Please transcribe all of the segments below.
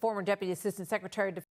Former Deputy Assistant Secretary of Defense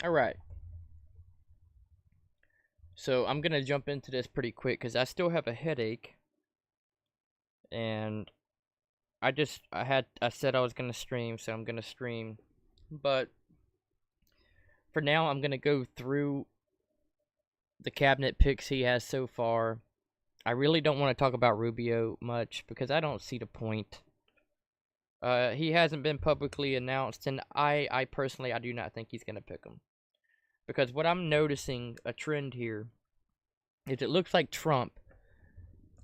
All right. So I'm going to jump into this pretty quick cuz I still have a headache and I said I was going to stream, so I'm going to stream. But for now I'm going to go through the cabinet picks he has so far. I really don't want to talk about Rubio much because I don't see the point. He hasn't been publicly announced, and I personally, I do not think he's going to pick him. Because what I'm noticing, a trend here, is it looks like Trump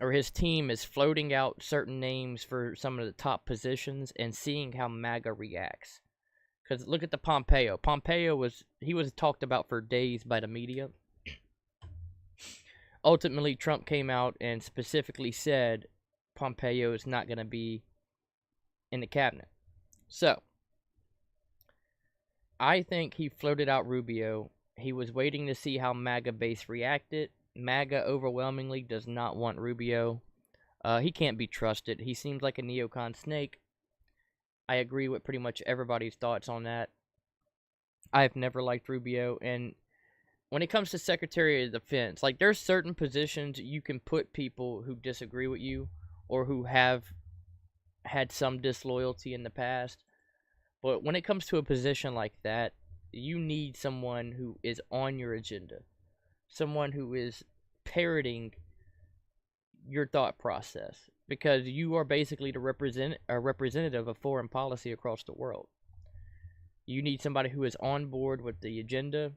or his team is floating out certain names for some of the top positions and seeing how MAGA reacts. Because look at the Pompeo. Pompeo was talked about for days by the media. Ultimately, Trump came out and specifically said Pompeo is not going to be in the cabinet. So, I think he floated out Rubio. He was waiting to see how MAGA base reacted. MAGA overwhelmingly does not want Rubio. He can't be trusted. He seems like a neocon snake. I agree with pretty much everybody's thoughts on that. I've never liked Rubio, and when it comes to Secretary of Defense, like there's certain positions you can put people who disagree with you or who have had some disloyalty in the past. But when it comes to a position like that, you need someone who is on your agenda, someone who is parroting your thought process, because you are basically a representative of foreign policy across the world. You need somebody who is on board with the agenda.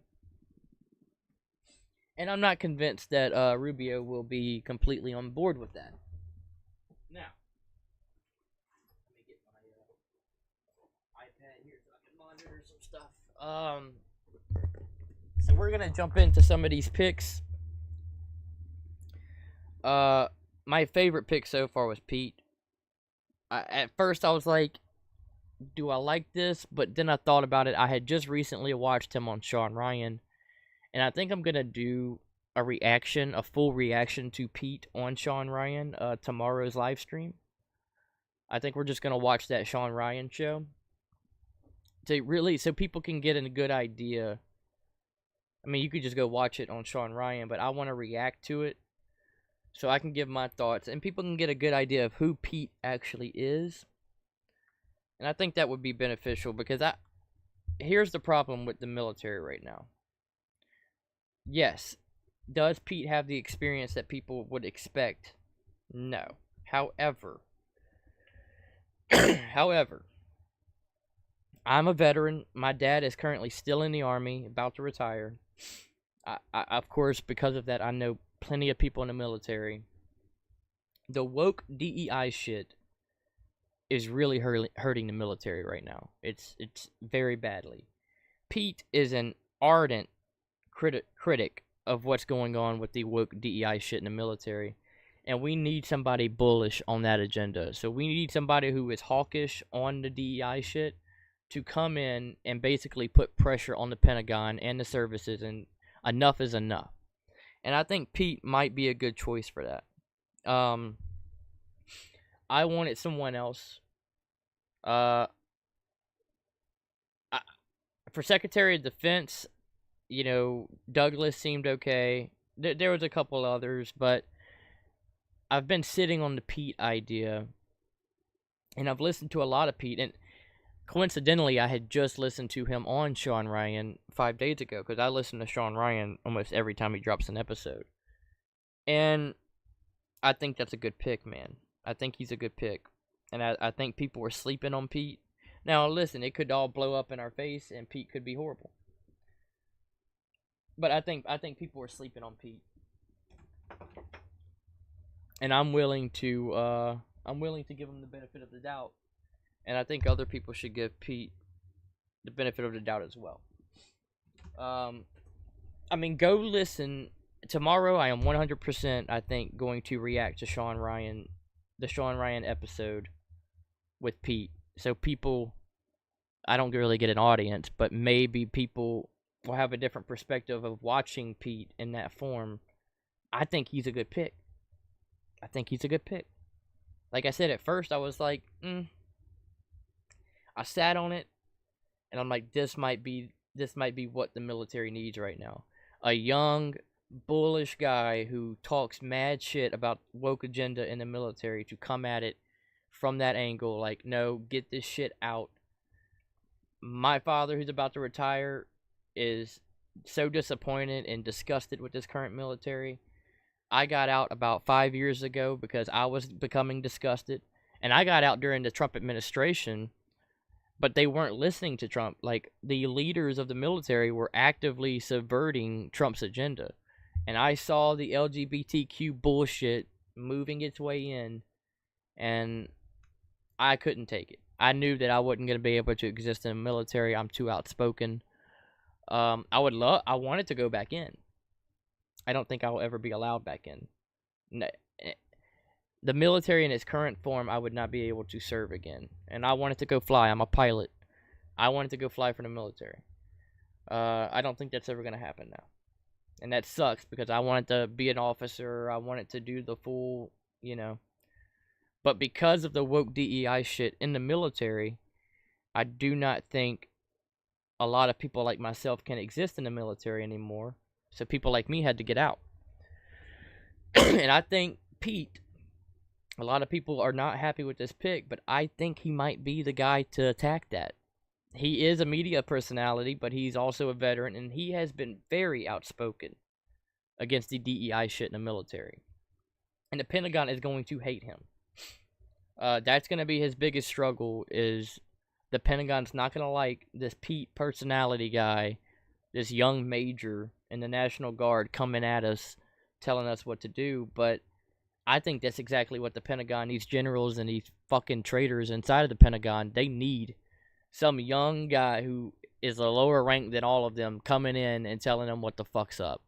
And I'm not convinced that Rubio will be completely on board with that. Now, let me get my iPad here so I can monitor some stuff. So we're gonna jump into some of these picks. My favorite pick so far was Pete. At first, I was like, "Do I like this?" But then I thought about it. I had just recently watched him on Sean Ryan. And I think I'm going to do a full reaction to Pete on Sean Ryan, tomorrow's live stream. I think we're just going to watch that Sean Ryan show. So people can get a good idea. I mean, you could just go watch it on Sean Ryan, but I want to react to it so I can give my thoughts. And people can get a good idea of who Pete actually is. And I think that would be beneficial because here's the problem with the military right now. Yes. Does Pete have the experience that people would expect? No. However, I'm a veteran. My dad is currently still in the Army, about to retire. Of course, because of that, I know plenty of people in the military. The woke DEI shit is really hurting the military right now. It's very badly. Pete is an ardent critic of what's going on with the woke DEI shit in the military, and we need somebody bullish on that agenda. So we need somebody who is hawkish on the DEI shit to come in and basically put pressure on the Pentagon and the services, and enough is enough. And I think Pete might be a good choice for that. I wanted someone else. Uh, for Secretary of Defense, Douglas seemed okay. There was a couple others, but I've been sitting on the Pete idea, and I've listened to a lot of Pete, and coincidentally, I had just listened to him on Sean Ryan 5 days ago, because I listen to Sean Ryan almost every time he drops an episode. And I think that's a good pick, man. I think he's a good pick. And I think people were sleeping on Pete. Now, listen, it could all blow up in our face, and Pete could be horrible. But I think people were sleeping on Pete. And I'm willing to give him the benefit of the doubt. And I think other people should give Pete the benefit of the doubt as well. Go listen. Tomorrow I am 100%, I think, going to react to the Sean Ryan episode with Pete. So people, I don't really get an audience, but maybe people will have a different perspective of watching Pete in that form. I think he's a good pick. Like I said, at first I was like, I sat on it, and I'm like, this might be what the military needs right now. A young, bullish guy who talks mad shit about woke agenda in the military to come at it from that angle, like, no, get this shit out. My father, who's about to retire, is so disappointed and disgusted with this current military. I got out about 5 years ago because I was becoming disgusted, and I got out during the Trump administration, but they weren't listening to Trump. Like, the leaders of the military were actively subverting Trump's agenda. And I saw the LGBTQ bullshit moving its way in, and I couldn't take it. I knew that I wasn't going to be able to exist in the military. I'm too outspoken. I wanted to go back in. I don't think I will ever be allowed back in. The military in its current form, I would not be able to serve again. And I wanted to go fly. I'm a pilot. I wanted to go fly for the military. I don't think that's ever going to happen now. And that sucks, because I wanted to be an officer. I wanted to do the full, But because of the woke DEI shit in the military, I do not think a lot of people like myself can exist in the military anymore. So people like me had to get out. And I think Pete, a lot of people are not happy with this pick, but I think he might be the guy to attack that. He is a media personality, but he's also a veteran, and he has been very outspoken against the DEI shit in the military. And the Pentagon is going to hate him. That's going to be his biggest struggle, is the Pentagon's not going to like this Pete personality guy, this young major in the National Guard coming at us, telling us what to do. But I think that's exactly what the Pentagon, these generals and these fucking traitors inside of the Pentagon, they need some young guy who is a lower rank than all of them coming in and telling them what the fuck's up.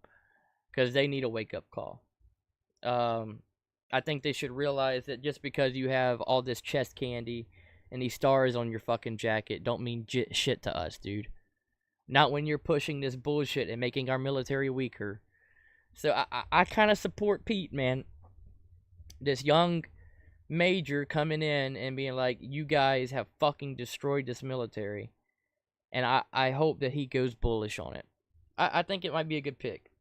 Because they need a wake-up call. I think they should realize that just because you have all this chest candy and these stars on your fucking jacket don't mean shit to us, dude. Not when you're pushing this bullshit and making our military weaker. So I kind of support Pete, man. This young major coming in and being like, you guys have fucking destroyed this military. And I hope that he goes bullish on it. I think it might be a good pick.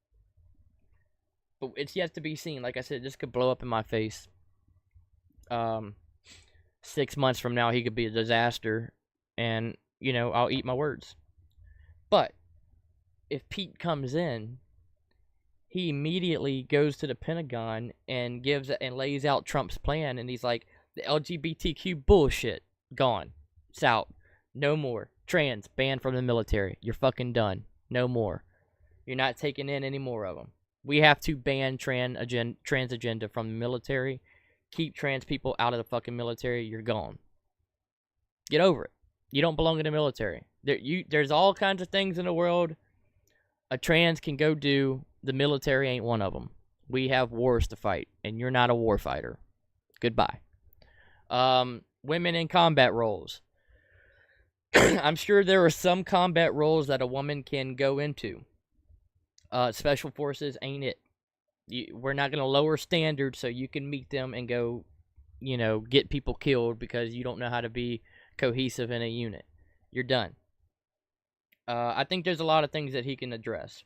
But it's yet to be seen. Like I said, this could blow up in my face. 6 months from now, he could be a disaster. And, I'll eat my words. But if Pete comes in, he immediately goes to the Pentagon and lays out Trump's plan, and he's like, the LGBTQ bullshit, gone. It's out. No more. Trans, banned from the military. You're fucking done. No more. You're not taking in any more of them. We have to ban trans agenda from the military. keep trans people out of the fucking military, you're gone. Get over it. You don't belong in the military. There's all kinds of things in the world a trans can go do. The military ain't one of them. We have wars to fight, and you're not a war fighter. Goodbye. Women in combat roles. I'm sure there are some combat roles that a woman can go into. Special forces ain't it. We're not going to lower standards so you can meet them and go, get people killed because you don't know how to be cohesive in a unit. You're done. I think there's a lot of things that he can address.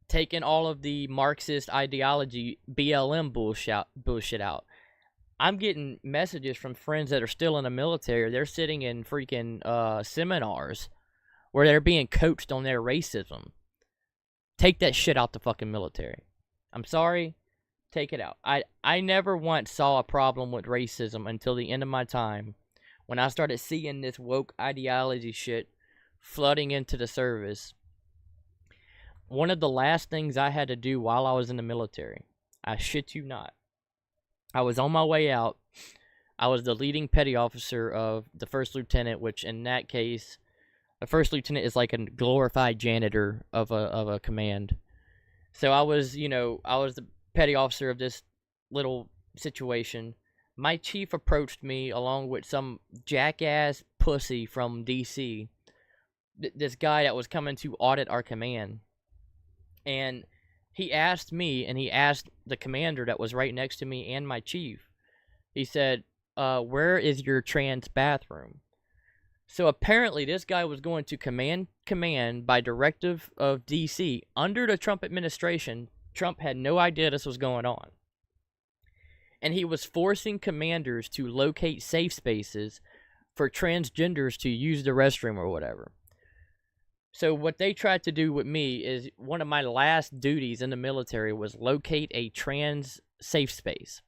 Taking all of the Marxist ideology, BLM bullshit out. I'm getting messages from friends that are still in the military. They're sitting in freaking seminars where they're being coached on their racism. Take that shit out the fucking military. I'm sorry. Take it out. I never once saw a problem with racism until the end of my time when I started seeing this woke ideology shit flooding into the service. One of the last things I had to do while I was in the military, I shit you not, I was on my way out. I was the leading petty officer of the first lieutenant, which in that case, a first lieutenant is like a glorified janitor of a command. So I was the petty officer of this little situation. My chief approached me along with some jackass pussy from DC. This guy that was coming to audit our command. And he asked me, and he asked the commander that was right next to me and my chief. He said, where is your trans bathroom? So apparently this guy was going to command by directive of DC. Under the Trump administration, Trump had no idea this was going on. And he was forcing commanders to locate safe spaces for transgenders to use the restroom or whatever. So what they tried to do with me is one of my last duties in the military was locate a trans safe space.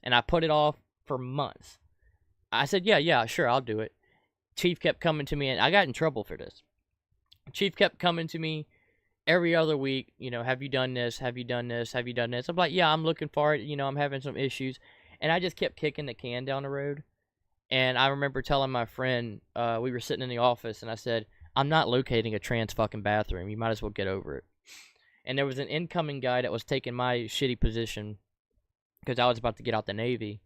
And I put it off for months. I said, yeah, sure, I'll do it. Chief kept coming to me, and I got in trouble for this. Chief kept coming to me every other week, have you done this? Have you done this? Have you done this? I'm like, yeah, I'm looking for it. I'm having some issues. And I just kept kicking the can down the road. And I remember telling my friend, we were sitting in the office, and I said, I'm not locating a trans fucking bathroom. You might as well get over it. And there was an incoming guy that was taking my shitty position because I was about to get out the Navy.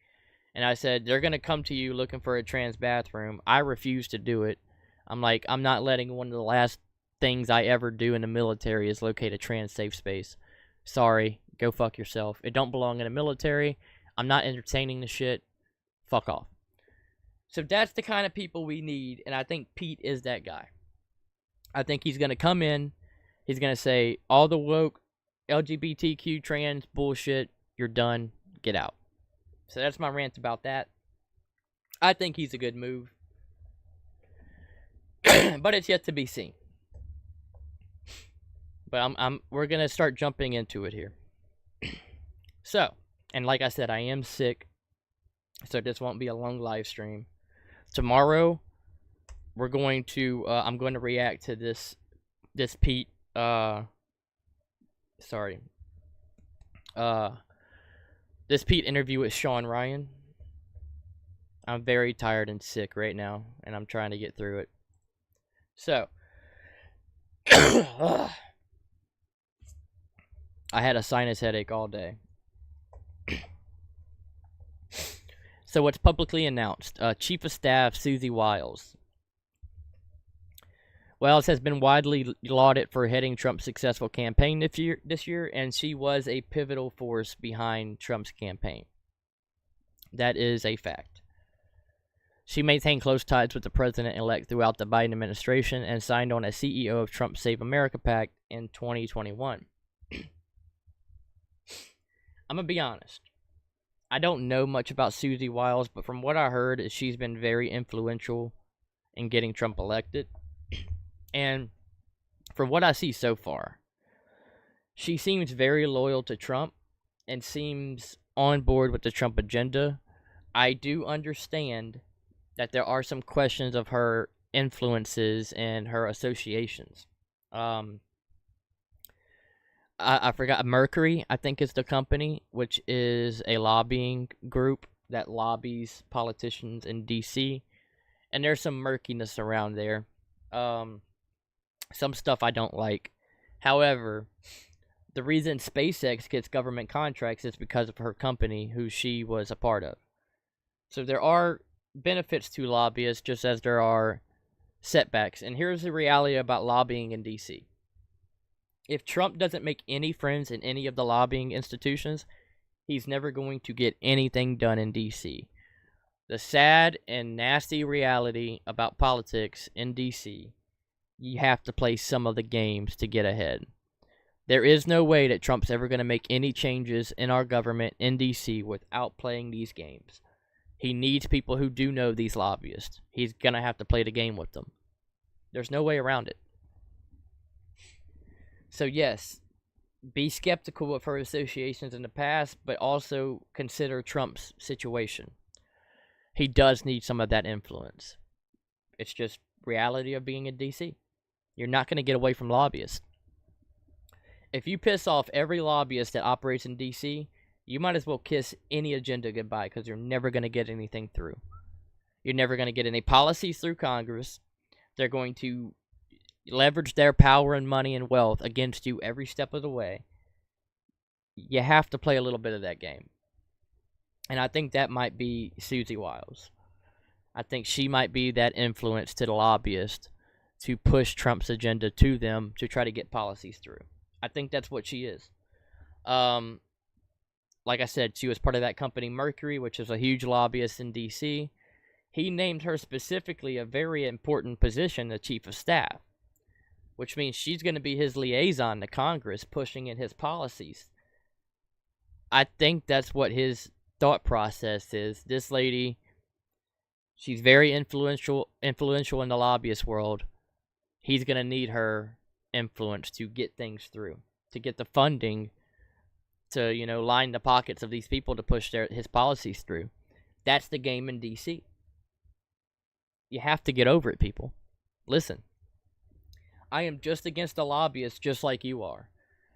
And I said, they're going to come to you looking for a trans bathroom. I refused to do it. I'm like, I'm not letting one of the last things I ever do in the military is locate a trans safe space. Sorry, go fuck yourself. It don't belong in the military. I'm not entertaining the shit. Fuck off. So that's the kind of people we need, and I think Pete is that guy. I think he's going to come in, he's going to say, all the woke LGBTQ trans bullshit, you're done, get out. So that's my rant about that. I think he's a good move. But it's yet to be seen. But we're going to start jumping into it here. So, and like I said, I am sick, so this won't be a long live stream. Tomorrow, I'm going to react to this Pete, this Pete interview with Sean Ryan. I'm very tired and sick right now, and I'm trying to get through it. So, I had a sinus headache all day. So what's publicly announced? Chief of Staff Susie Wiles. Wiles has been widely lauded for heading Trump's successful campaign this year, and she was a pivotal force behind Trump's campaign. That is a fact. She maintained close ties with the president-elect throughout the Biden administration and signed on as CEO of Trump's Save America PAC in 2021. I'm going to be honest. I don't know much about Susie Wiles, but from what I heard, is she's been very influential in getting Trump elected. And from what I see so far, she seems very loyal to Trump and seems on board with the Trump agenda. I do understand that there are some questions of her influences and her associations. I forgot, Mercury, I think is the company, which is a lobbying group that lobbies politicians in DC. And there's some murkiness around there. Um, some stuff I don't like. However, the reason SpaceX gets government contracts is because of her company, who she was a part of. So there are benefits to lobbyists, just as there are setbacks. And here's the reality about lobbying in DC. If Trump doesn't make any friends in any of the lobbying institutions, he's never going to get anything done in DC. The sad and nasty reality about politics in DC, you have to play some of the games to get ahead. There is no way that Trump's ever going to make any changes in our government in DC without playing these games. He needs people who do know these lobbyists. He's going to have to play the game with them. There's no way around it. So yes, be skeptical of her associations in the past, but also consider Trump's situation. He does need some of that influence. It's just reality of being in DC. You're not going to get away from lobbyists. If you piss off every lobbyist that operates in DC, you might as well kiss any agenda goodbye, because you're never going to get anything through. You're never going to get any policies through Congress. They're going to leverage their power and money and wealth against you every step of the way. You have to play a little bit of that game. And I think that might be Susie Wiles. I think she might be that influence to the lobbyist to push Trump's agenda to them to try to get policies through. I think that's what she is. Like I said, she was part of that company Mercury, which is a huge lobbyist in DC. He named her specifically a very important position, the chief of staff, which means she's going to be his liaison to Congress, pushing in his policies. I think that's what his thought process is. This lady, she's very influential in the lobbyist world. He's going to need her influence to get things through, to get the funding to, line the pockets of these people to push his policies through. That's the game in DC. You have to get over it, people. Listen, I am just against the lobbyists just like you are.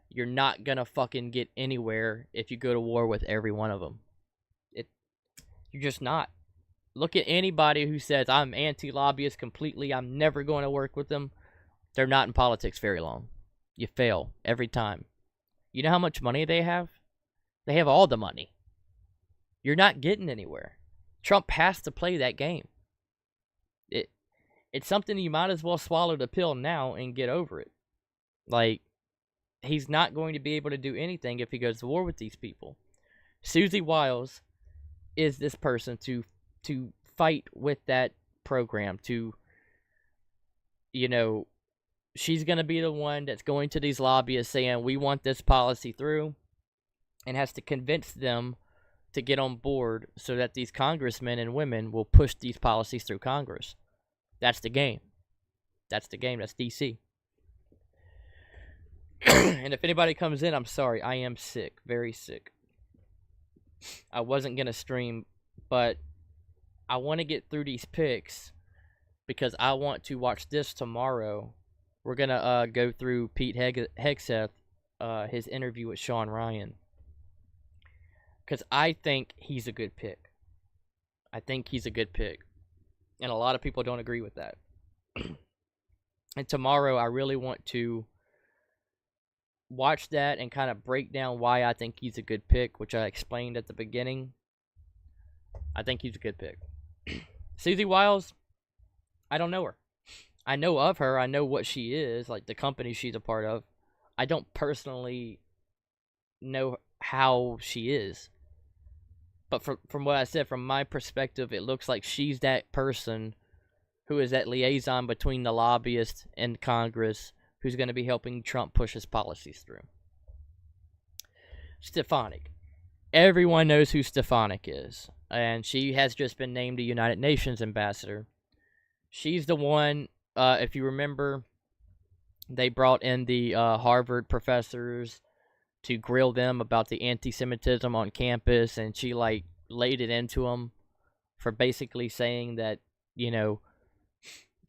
You're not going to fucking get anywhere if you go to war with every one of them. You're just not. Look at anybody who says, I'm anti-lobbyist completely, I'm never going to work with them. They're not in politics very long. You fail every time. You know how much money they have? They have all the money. You're not getting anywhere. Trump has to play that game. It's something you might as well swallow the pill now and get over it. Like, he's not going to be able to do anything if he goes to war with these people. Susie Wiles is this person to fight with that program, to, she's going to be the one that's going to these lobbyists saying, we want this policy through, and has to convince them to get on board so that these congressmen and women will push these policies through Congress. That's the game. That's the game. That's DC. And if anybody comes in, I'm sorry. I am sick. Very sick. I wasn't going to stream, but I want to get through these picks because I want to watch this tomorrow. We're going to go through Pete Hegseth, his interview with Sean Ryan. Because I think he's a good pick. I think he's a good pick. And a lot of people don't agree with that. And tomorrow I really want to watch that and kind of break down why I think he's a good pick, which I explained at the beginning. I think he's a good pick. Susie Wiles, I don't know her. I know of her. I know what she is, like the company she's a part of. I don't personally know how she is. But from what I said, from my perspective, it looks like she's that person who is that liaison between the lobbyists and Congress who's going to be helping Trump push his policies through. Stefanik. Everyone knows who Stefanik is. And she has just been named a United Nations ambassador. She's the one, if you remember, they brought in the Harvard professors to grill them about the anti-Semitism on campus, and she, laid it into them for basically saying that,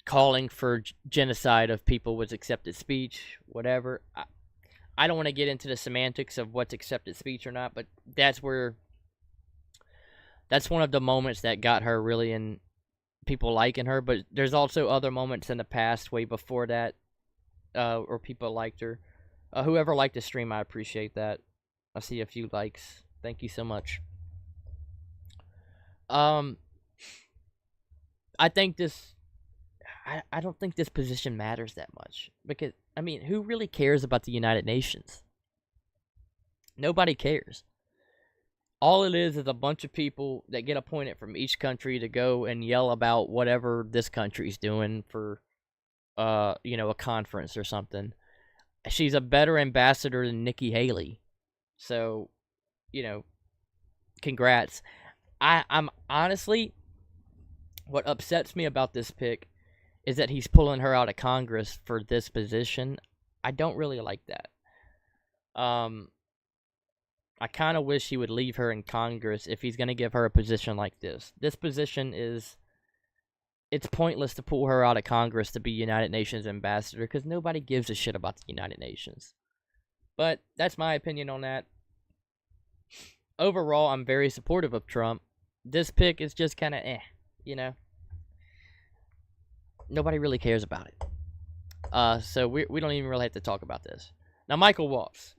calling for genocide of people was accepted speech, whatever. I don't want to get into the semantics of what's accepted speech or not, but that's one of the moments that got her really in people liking her. But there's also other moments in the past, way before that, where people liked her. Whoever liked the stream, I appreciate that. I see a few likes. Thank you so much. I think I don't think this position matters that much, because, I mean, who really cares about the United Nations? Nobody cares. All it is a bunch of people that get appointed from each country to go and yell about whatever this country's doing for, a conference or something. She's a better ambassador than Nikki Haley. So, congrats. I'm honestly, what upsets me about this pick is that he's pulling her out of Congress for this position. I don't really like that. I kind of wish he would leave her in Congress if he's going to give her a position like this. This position it's pointless to pull her out of Congress to be United Nations ambassador, because nobody gives a shit about the United Nations. But that's my opinion on that. Overall, I'm very supportive of Trump. This pick is just kind of Nobody really cares about it. So we don't even really have to talk about this. Now, Michael Waltz.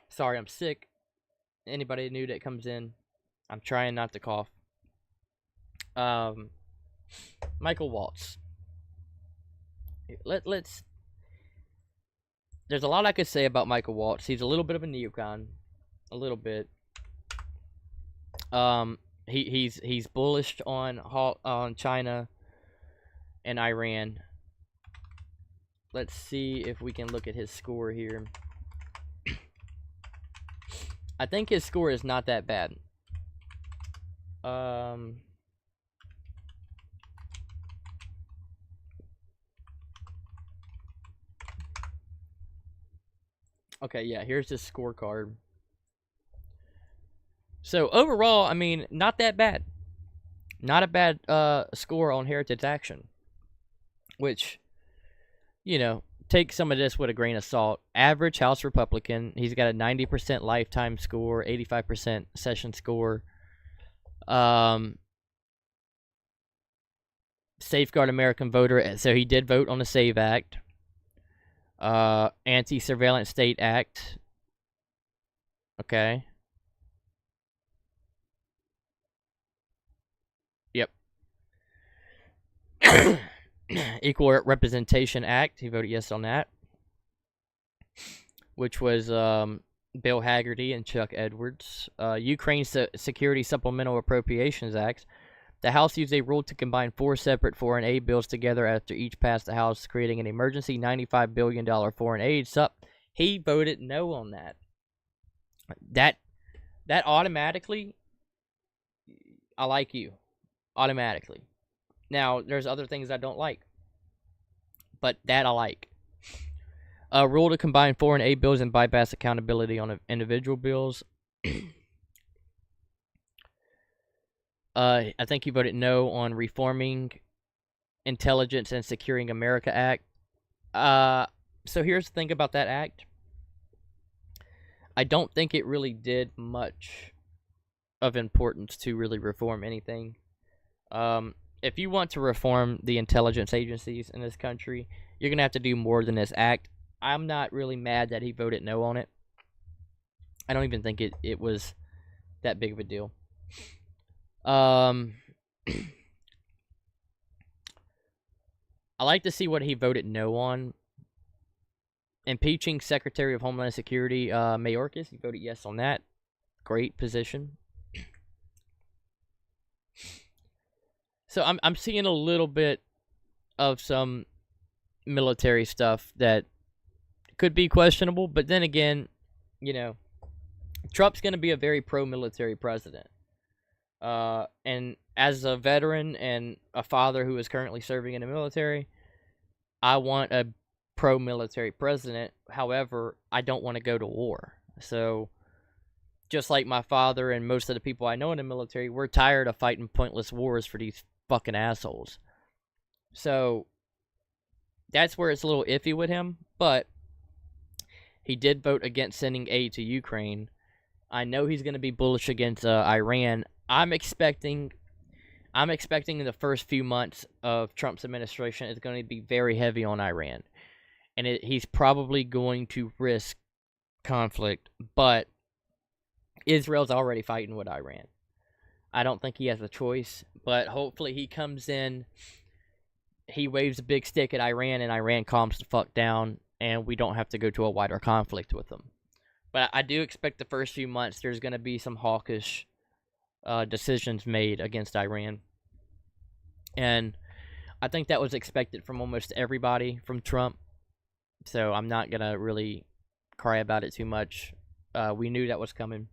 Sorry, I'm sick. Anybody new that comes in, I'm trying not to cough. Michael Waltz. Let's. There's a lot I could say about Michael Waltz. He's a little bit of a neocon, a little bit. He's bullish on China and Iran. Let's see if we can look at his score here. I think his score is not that bad. Okay, yeah, here's his scorecard. So overall, I mean, not that bad. Not a bad score on Heritage Action. Which, take some of this with a grain of salt. Average House Republican. He's got a 90% lifetime score, 85% session score. Safeguard American Voter. So he did vote on the SAVE Act. Anti-Surveillance State Act. Okay. Yep. Equal Representation Act. He voted yes on that. Which was Bill Haggerty and Chuck Edwards. Ukraine Security Supplemental Appropriations Act. The House used a rule to combine 4 separate foreign aid bills together after each passed the House, creating an emergency $95 billion foreign aid. So he voted no on that. That automatically, I like you. Automatically. Now, there's other things I don't like. But that I like. A rule to combine foreign aid bills and bypass accountability on individual bills. I think you voted no on Reforming Intelligence and Securing America Act. So here's the thing about that act. I don't think it really did much of importance to really reform anything. If you want to reform the intelligence agencies in this country, you're going to have to do more than this act. I'm not really mad that he voted no on it. I don't even think it was that big of a deal. I like to see what he voted no on. Impeaching Secretary of Homeland Security Mayorkas. He voted yes on that. Great position. So I'm seeing a little bit of some military stuff that could be questionable, but then again, Trump's going to be a very pro-military president. And as a veteran and a father who is currently serving in the military, I want a pro-military president. However, I don't want to go to war. So, just like my father and most of the people I know in the military, we're tired of fighting pointless wars for these fucking assholes. So, that's where it's a little iffy with him, but he did vote against sending aid to Ukraine. I know he's going to be bullish against Iran. I'm expecting in the first few months of Trump's administration is going to be very heavy on Iran. And he's probably going to risk conflict, but Israel's already fighting with Iran. I don't think he has a choice, but hopefully he comes in, he waves a big stick at Iran, and Iran calms the fuck down, and we don't have to go to a wider conflict with them. But I do expect the first few months there's going to be some hawkish decisions made against Iran. And I think that was expected from almost everybody from Trump. So I'm not going to really cry about it too much. We knew that was coming.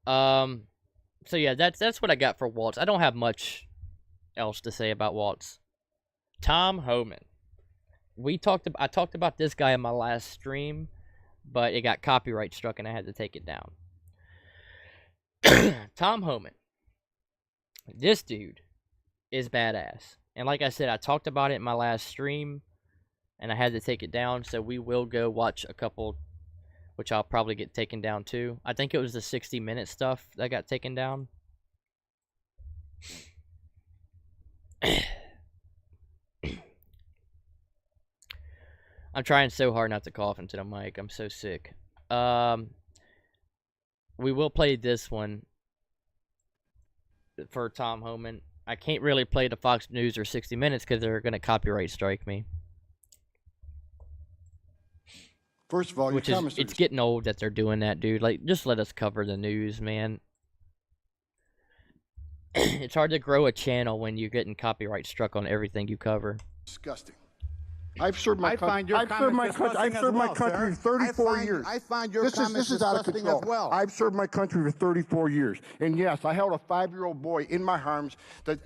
So yeah, that's what I got for Waltz. I don't have much else to say about Waltz. Tom Homan. I talked about this guy in my last stream, but it got copyright struck and I had to take it down. Tom Homan. This dude is badass. And like I said, I talked about it in my last stream and I had to take it down, so we will go watch a couple, which I'll probably get taken down too. I think it was the 60-minute stuff that got taken down. I'm trying so hard not to cough into the mic. I'm so sick. We will play this one for Tom Homan. I can't really play the Fox News or 60 Minutes because they're going to copyright strike me. First of all, it's getting old that they're doing that, dude. Like, just let us cover the news, man. It's hard to grow a channel when you're getting copyright struck on everything you cover. Disgusting. I've served my country. I've served my country for 34 years. I find your comments this is out of disgusting control. as well. I've served my country for 34 years, and yes, I held a 5-year-old boy in my arms.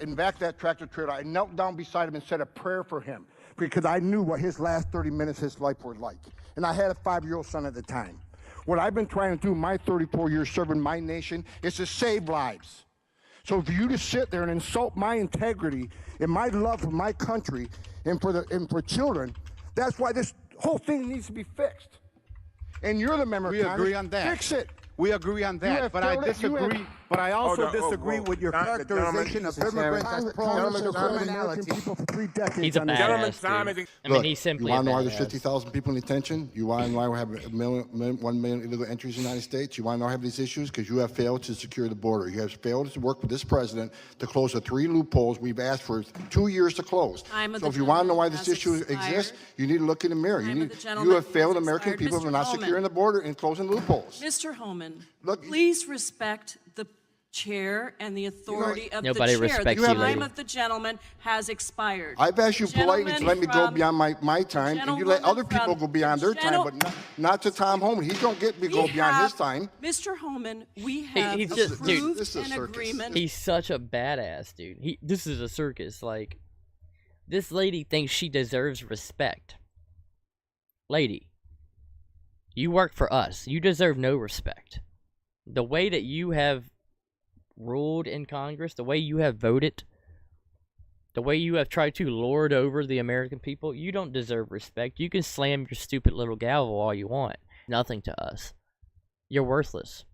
In back of that tractor trailer, I knelt down beside him and said a prayer for him because I knew what his last 30 minutes of his life were like, and I had a 5-year-old son at the time. What I've been trying to do my 34 years serving my nation is to save lives. So for you to sit there and insult my integrity and my love for my country and for children, that's why this whole thing needs to be fixed. And you're the member of Congress. We agree on that. Fix it. We agree on that, but I disagree. But I also disagree with your characterization of immigrants as prone to criminality. He's a badass, dude. I mean, he's simply you want to know why badass. there's 50,000 people in detention? You want to know why we have 1 million illegal entries in the United States? You want to know why we have these issues? Because you have failed to secure the border. You have failed to work with this president to close the 3 loopholes we've asked for 2 years to close. So if you want to know why this issue exists, you need to look in the mirror. You have failed American people for not securing the border and closing loopholes. Mr. Homan, Look, please respect the chair and the authority of the Nobody chair. respects The you, time lady. of the gentleman has expired. I've asked you politely to let me go Gentleman beyond my time, and you let other people go beyond their time, but not to Tom Homan. He don't get to go beyond his time. Mr. Homan, we have he's just- dude, approved this is a an circus. agreement. He's such a badass, dude. This is a circus. Like, this lady thinks she deserves respect. Lady, you work for us. You deserve no respect. The way that you have ruled in Congress, the way you have voted, the way you have tried to lord over the American people, you don't deserve respect. You can slam your stupid little gavel all you want. Nothing to us. You're worthless.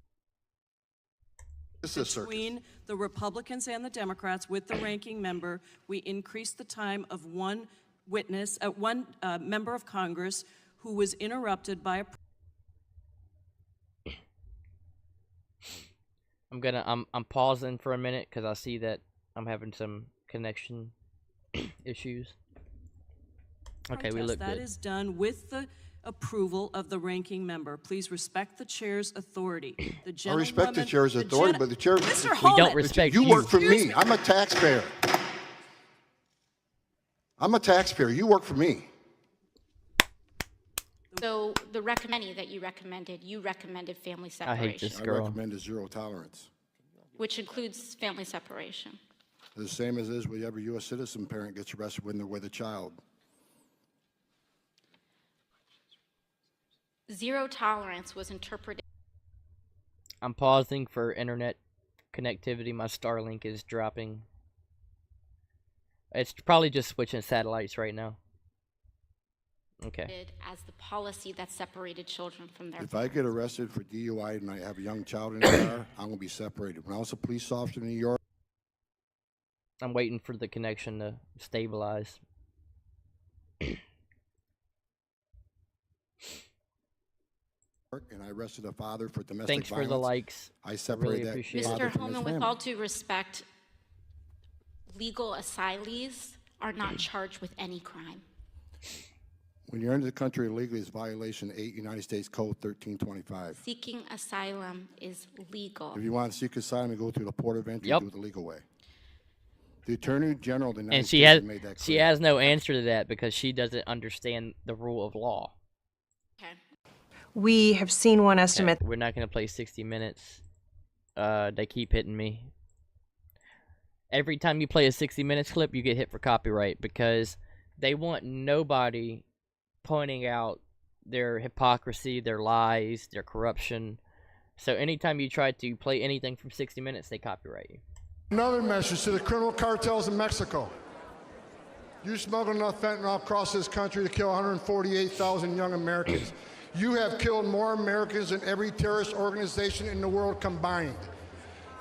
This is a circus. Between the Republicans and the Democrats, with the ranking member, we increased the time of one witness, one member of Congress who was interrupted by a I'm pausing for a minute because I see that I'm having some connection issues. Okay, we look That good. is done with the approval of the ranking member. Please respect the chair's authority. The I respect the chair's authority, but the chair. Mr. We Homan, don't respect You work for Excuse me. me. I'm a taxpayer. I'm a taxpayer. You work for me. So the recommending that you recommended family I hate separation, this I girl. recommend a zero tolerance. which includes family separation. The same as is with every U.S. citizen parent gets arrested when they're with a child. Zero tolerance was interpreted. I'm pausing for internet connectivity. My Starlink is dropping. It's probably just switching satellites right now. Okay. As the policy that separated children from their If I get arrested for DUI and I have a young child in the car, I'm going to be separated. When I was a police officer in New York, I'm waiting for the connection to stabilize. and I arrested a father for domestic Thanks violence. for the likes. I separated really that appreciate it. father Mr. from his Holman, with family. all due respect, legal asylees are not charged with any crime. When you're into the country illegally, it's violation 8 United States Code 1325. Seeking asylum is legal. If you want to seek asylum, you go through the port of entry Yep. and do it the legal way. The Attorney General of the United And she States has made that she clear. has no answer to that because she doesn't understand the rule of law. Okay. We have seen one Okay, estimate. we're not gonna play 60 Minutes. They keep hitting me. Every time you play a 60 Minutes clip, you get hit for copyright because they want nobody pointing out their hypocrisy, their lies, their corruption. So anytime you try to play anything from 60 Minutes, they copyright you. Another message to the criminal cartels in Mexico. You smuggle enough fentanyl across this country to kill 148,000 young Americans. You have killed more Americans than every terrorist organization in the world combined.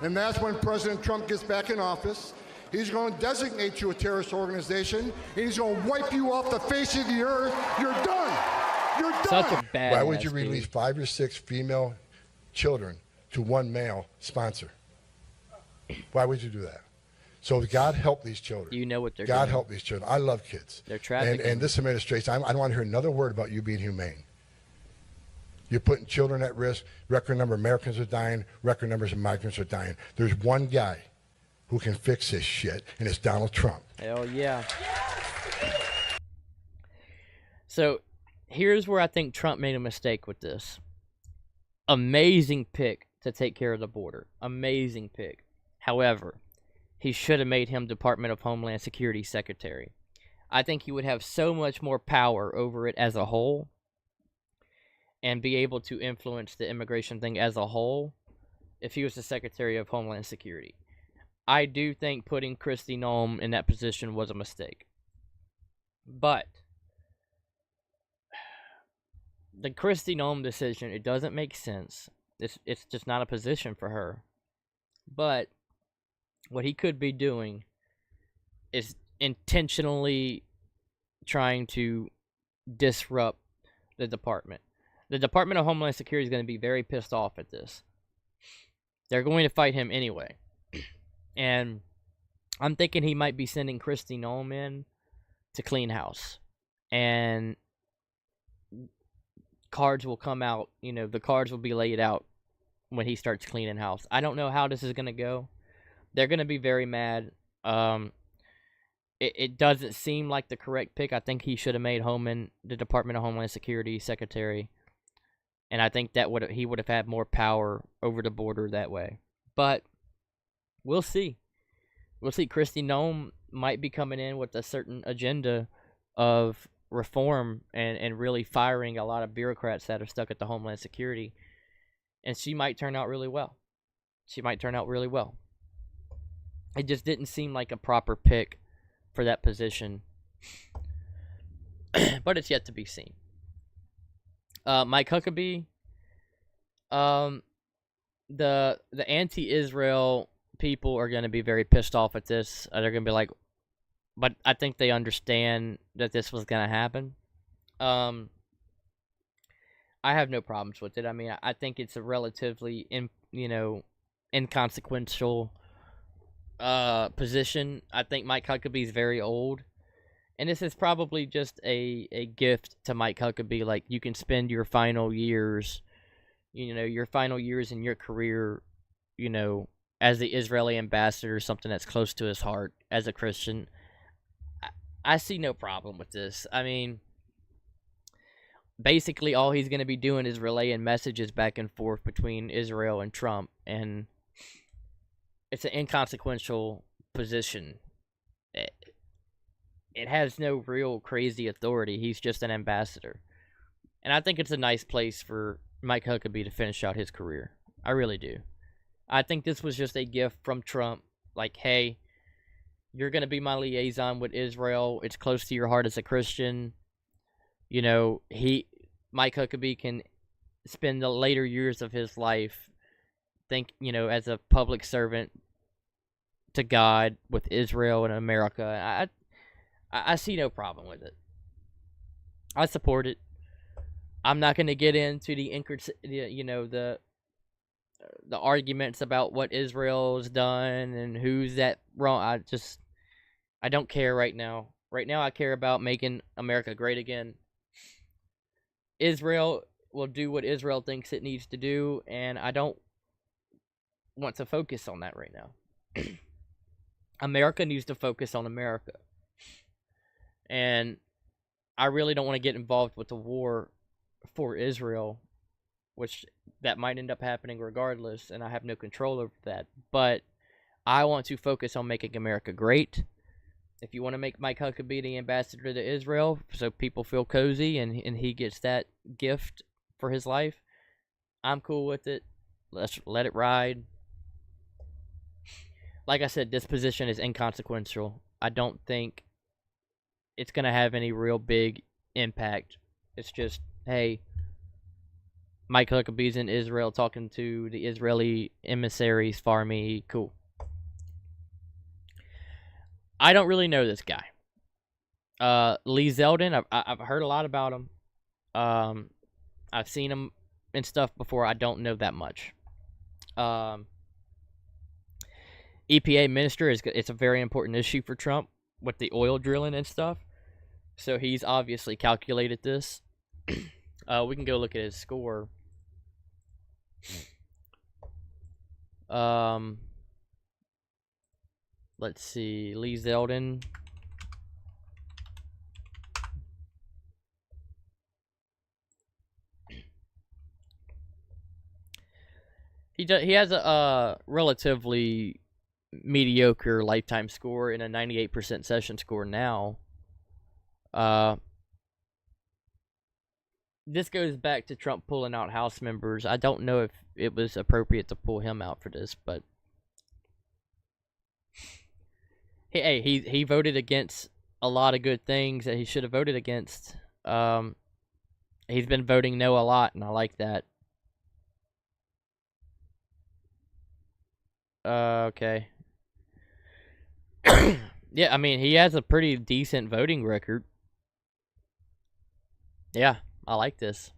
And that's when President Trump gets back in office. He's going to designate you a terrorist organization, and he's going to wipe you off the face of the earth. You're done. You're done. Such a bad. Why would you release 5 or 6 female children to one male sponsor? Why would you do that? So God help these children. You know what they're God doing. help these children. I love kids. They're trafficking. And this administration, I don't want to hear another word about you being humane. You're putting children at risk. Record number of Americans are dying. Record numbers of migrants are dying. There's one guy who can fix this shit, and it's Donald Trump. Hell yeah. So here's where I think Trump made a mistake with this. Amazing pick to take care of the border. Amazing pick. However, he should have made him Department of Homeland Security Secretary. I think he would have so much more power over it as a whole and be able to influence the immigration thing as a whole if he was the Secretary of Homeland Security. I do think putting Kristi Noem in that position was a mistake. But the Kristi Noem decision, it doesn't make sense. It's just not a position for her. But what he could be doing is intentionally trying to disrupt the department. The Department of Homeland Security is going to be very pissed off at this. They're going to fight him anyway. And I'm thinking he might be sending Kristi Noem in to clean house. And cards will come out, the cards will be laid out when he starts cleaning house. I don't know how this is going to go. They're going to be very mad. It doesn't seem like the correct pick. I think he should have made Homan the Department of Homeland Security Secretary. And I think that he would have had more power over the border that way. But we'll see. We'll see. Kristi Noem might be coming in with a certain agenda of reform and really firing a lot of bureaucrats that are stuck at the Homeland Security. And she might turn out really well. It just didn't seem like a proper pick for that position. But it's yet to be seen. Mike Huckabee, the anti-Israel people are going to be very pissed off at this. They're going to be like, but I think they understand that this was going to happen. I have no problems with it. I mean, I think it's a relatively, inconsequential position. I think Mike Huckabee is very old. And this is probably just a gift to Mike Huckabee. Like, you can spend your final years, your final years in your career, as the Israeli ambassador, something that's close to his heart as a Christian. I see no problem with this. I mean, basically all he's going to be doing is relaying messages back and forth between Israel and Trump. And it's an inconsequential position. It has no real crazy authority. He's just an ambassador. And I think it's a nice place for Mike Huckabee to finish out his career. I really do. I think this was just a gift from Trump. Like, hey, You're going to be my liaison with Israel. It's close to your heart as a Christian. You know, Mike Huckabee can spend the later years of his life, as a public servant to God with Israel and America. I see no problem with it. I support it. I'm not going to get into the arguments about what Israel's done and who's that wrong. I don't care right now. Right now, I care about making America great again. Israel will do what Israel thinks it needs to do, and I don't want to focus on that right now. America needs to focus on America. And I really don't want to get involved with the war for Israel, which that might end up happening regardless, and I have no control over that. But I want to focus on making America great. If you want to make Mike Huckabee the ambassador to Israel so people feel cozy and he gets that gift for his life, I'm cool with it. Let's let it ride. Like I said, this position is inconsequential. I don't think it's going to have any real big impact. It's just, hey, Mike Huckabee's in Israel talking to the Israeli emissaries for me. Cool. I don't really know this guy. Lee Zeldin, I've heard a lot about him. I've seen him and stuff before. I don't know that much. EPA minister, it's a very important issue for Trump with the oil drilling and stuff. So he's obviously calculated this. We can go look at his score. Let's see, Lee Zeldin. He has a relatively mediocre lifetime score and a 98% session score now. This goes back to Trump pulling out House members. I don't know if it was appropriate to pull him out for this, but hey, he voted against a lot of good things that he should have voted against. He's been voting no a lot, and I like that. Okay. Yeah, I mean, he has a pretty decent voting record. Yeah, I like this.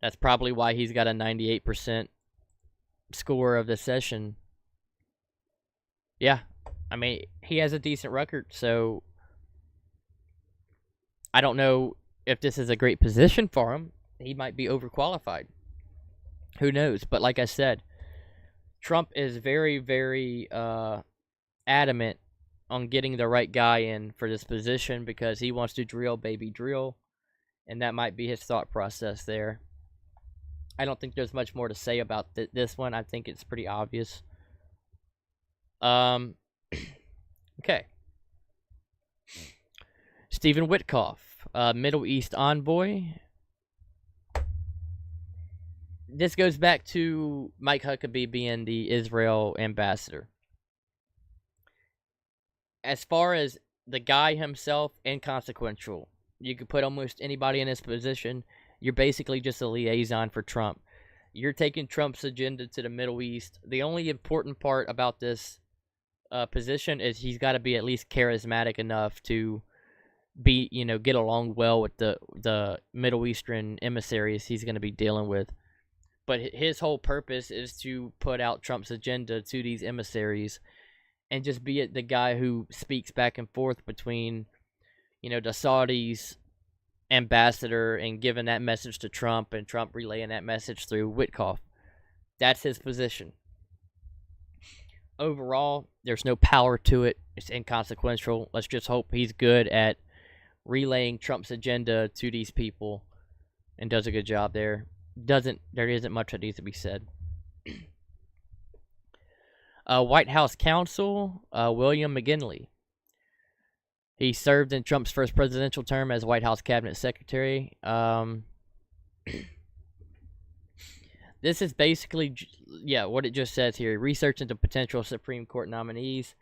That's probably why he's got a 98% score of the session. Yeah, I mean, he has a decent record, so I don't know if this is a great position for him. He might be overqualified. Who knows? But like I said, Trump is very, very adamant on getting the right guy in for this position because he wants to drill, baby, drill. And that might be his thought process there. I don't think there's much more to say about this one. I think it's pretty obvious. Okay. Stephen Witkoff, Middle East envoy. This goes back to Mike Huckabee being the Israel ambassador. As far as the guy himself, inconsequential. You could put almost anybody in this position. You're basically just a liaison for Trump. You're taking Trump's agenda to the Middle East. The only important part about this position is he's got to be at least charismatic enough to be, get along well with the Middle Eastern emissaries he's going to be dealing with. But his whole purpose is to put out Trump's agenda to these emissaries and just be the guy who speaks back and forth between, the Saudis' ambassador and giving that message to Trump and Trump relaying that message through Witkoff. That's his position. Overall, there's no power to it. It's inconsequential. Let's just hope he's good at relaying Trump's agenda to these people and does a good job there. There isn't much that needs to be said. White House counsel, William McGinley. He served in Trump's first presidential term as White House cabinet secretary. The This is basically, yeah, what it just says here. Research into potential Supreme Court nominees.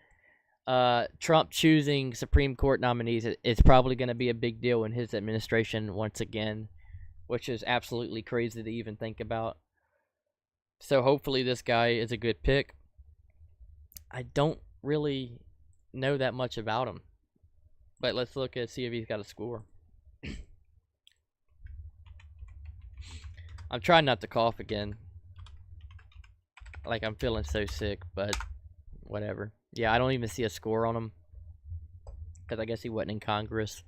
Trump choosing Supreme Court nominees is probably going to be a big deal in his administration once again, which is absolutely crazy to even think about. So hopefully this guy is a good pick. I don't really know that much about him, but let's look at see if he's got a score. I'm trying not to cough again. Like, I'm feeling so sick, but whatever. Yeah, I don't even see a score on him, because I guess he wasn't in Congress.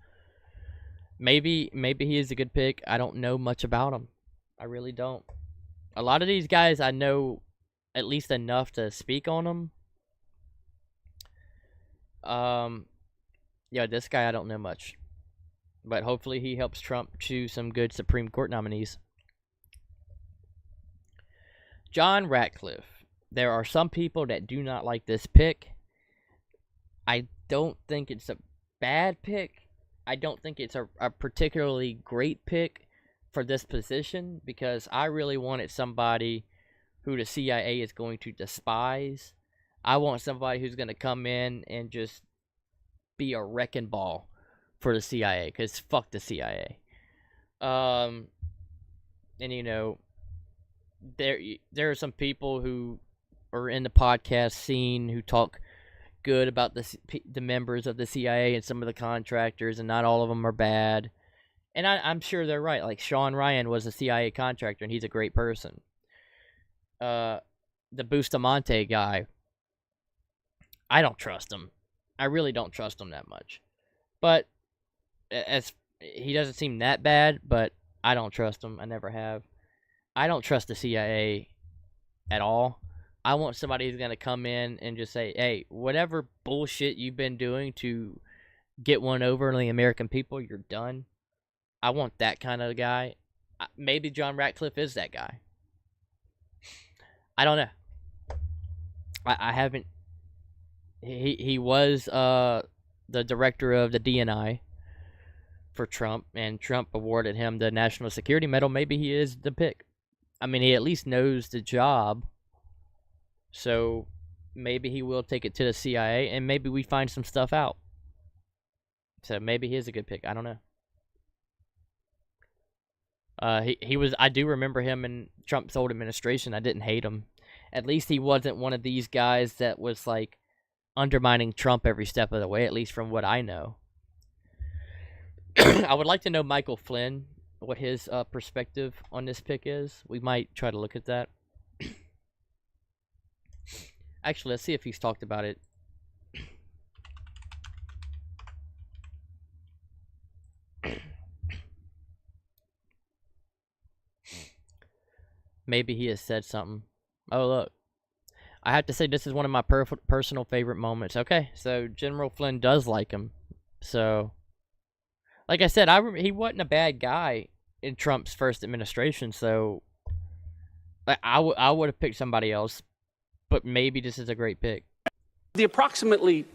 Maybe he is a good pick. I don't know much about him. I really don't. A lot of these guys, I know at least enough to speak on them. Yeah, this guy I don't know much. But hopefully he helps Trump choose some good Supreme Court nominees. John Ratcliffe. There are some people that do not like this pick. I don't think it's a bad pick. I don't think it's a particularly great pick for this position, because I really wanted somebody who the CIA is going to despise. I want somebody who's going to come in and just be a wrecking ball for the CIA, because fuck the CIA. And you know, there are some people who are in the podcast scene who talk good about the members of the CIA and some of the contractors, and not all of them are bad. And I'm sure they're right. Like, Sean Ryan was a CIA contractor, and he's a great person. The Bustamante guy, I don't trust him. I really don't trust him that much. But as he doesn't seem that bad, but I don't trust him. I never have. I don't trust the CIA at all. I want somebody who's going to come in and just say, hey, whatever bullshit you've been doing to get one over on the American people, you're done. I want that kind of guy. Maybe John Ratcliffe is that guy. I don't know. I haven't. He was the director of the DNI for Trump, and Trump awarded him the National Security Medal. Maybe he is the pick. I mean, he at least knows the job. So maybe he will take it to the CIA, and maybe we find some stuff out. So maybe he is a good pick. I don't know. He was. I do remember him in Trump's old administration. I didn't hate him. At least he wasn't one of these guys that was like undermining Trump every step of the way. At least from what I know. I would like to know Michael Flynn, what his perspective on this pick is. We might try to look at that. Actually, let's see if he's talked about it. Maybe he has said something. Oh, look. I have to say, this is one of my personal favorite moments. Okay, so General Flynn does like him. So, like I said, he wasn't a bad guy in Trump's first administration. So, I would have picked somebody else. But maybe this is a great pick. The approximately